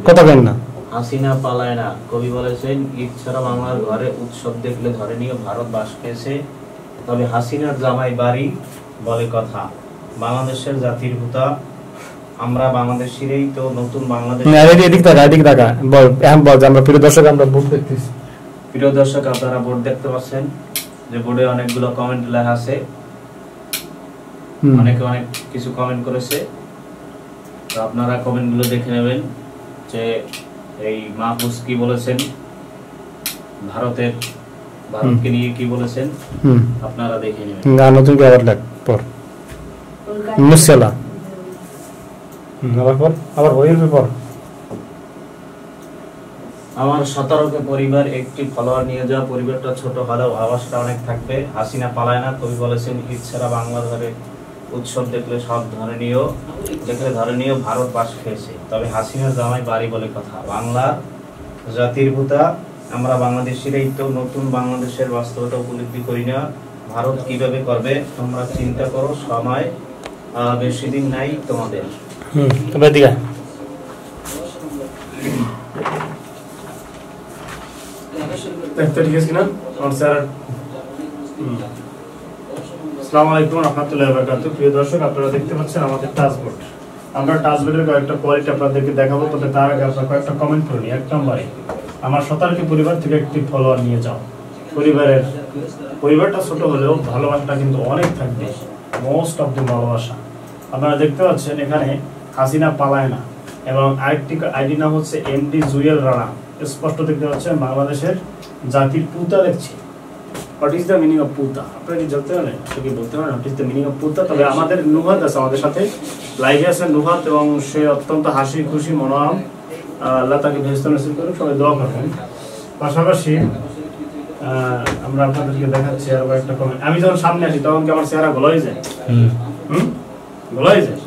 কথা কেন না? হাসিনা পালায় না, কবি বলেছেন ঈদ ছাড়া বাংলার ঘরে উৎসব দেখলে ধরে নিয়ে ভারত বাস খেয়েছে, তবে হাসিনার জামাই বাড়ি বলে কথা। বাংলাদেশের জাতির ভূতা আমরা বাংলাদেশিরাই তো নতুন বাংলাদেশ। এদিক টাকা বল বল যে আমরা প্রিয় দর্শক আমরা ভোট দেখতেছি। প্রিয় দর্শক আপনারা বোর্ড দেখতে পাচ্ছেন যে বোর্ডে অনেকগুলো কমেন্ট লেখা আছে, অনেকে অনেক কিছু কমেন্ট করেছে, তো আপনারা কমেন্টগুলো দেখে নেবেন যে এই মাহফুজ কি বলেছেন, ভারতকে নিয়ে কি বলেছেন, আপনারা দেখে নেবেন। গান নতুন কি আবার লাগ পর মুসলা আবার হইল পর। আমার 17কে পরিবার একটি ফলোয়ার নিয়ে যাওয়া, পরিবারটা ছোট হলেও আওয়াজটা অনেক থাকবে। হাসিনা পালায় না, কবি বলেছেন ঈদ ছাড়া বাংলা ধরে উৎসব দেখলে ধরে নিয়েও ভারত বাস খেয়েছে, তবে হাসিনার জামাই বাড়ি বলে কথা। বাংলার জাতির ভূতা আমরা বাংলাদেশিরাই তো নতুন বাংলাদেশের বাস্তবতা উপলব্ধি করি না, ভারত কিভাবে করবে তোমরা চিন্তা করো, সময় বেশি দিন নাই তোমাদের। প্রিয় দর্শক আপনারা দেখতে পাচ্ছেন আমাদের টাচবোর্ড। আমরা টাচবোর্ডের কয়েকটা কোয়ালিটি আপনাদেরকে দেখাবো, তবে তার আগে আপনারা কয়েকটা কমেন্ট করুন। 1 নম্বরে আমার 17টি পরিবার থেকে একটি ফলোয়ার নিয়ে যাও। পরিবারটা ছোট হলেও ভালোবাসাটা কিন্তু অনেক থাকবে, মোস্ট অফ দি ভালোবাসা। আপনারা দেখতে পাচ্ছেন এখানে হাসিনা পালায় না, এবং আরেকটি আইডি নাম হচ্ছে এমডি জুয়েল রানা। স্পষ্ট দেখতে পাচ্ছেন বাংলাদেশের জাতির পুতা দেখছি। What is the meaning of পুতা? আপনারা কি জানতে পারেন? কি বলতে পারেন what is the meaning of পুতা? তবে আমাদের নুহাত আছে আমাদের সাথে লাইভে আছে নুহাত, এবং সে অত্যন্ত হাসি খুশি মনোরম। আল্লাহ তাকে ভেস্ত নসিব করুন, সবাই দোয়া করবেন। পাশাপাশি আমরা আপনাদেরকে দেখাচ্ছি আরো একটা কমেন্ট। আমি যখন সামনে আসি তখন কি আমার চেহারা ভালো হয়ে যায়? ভালো হয়ে যায়।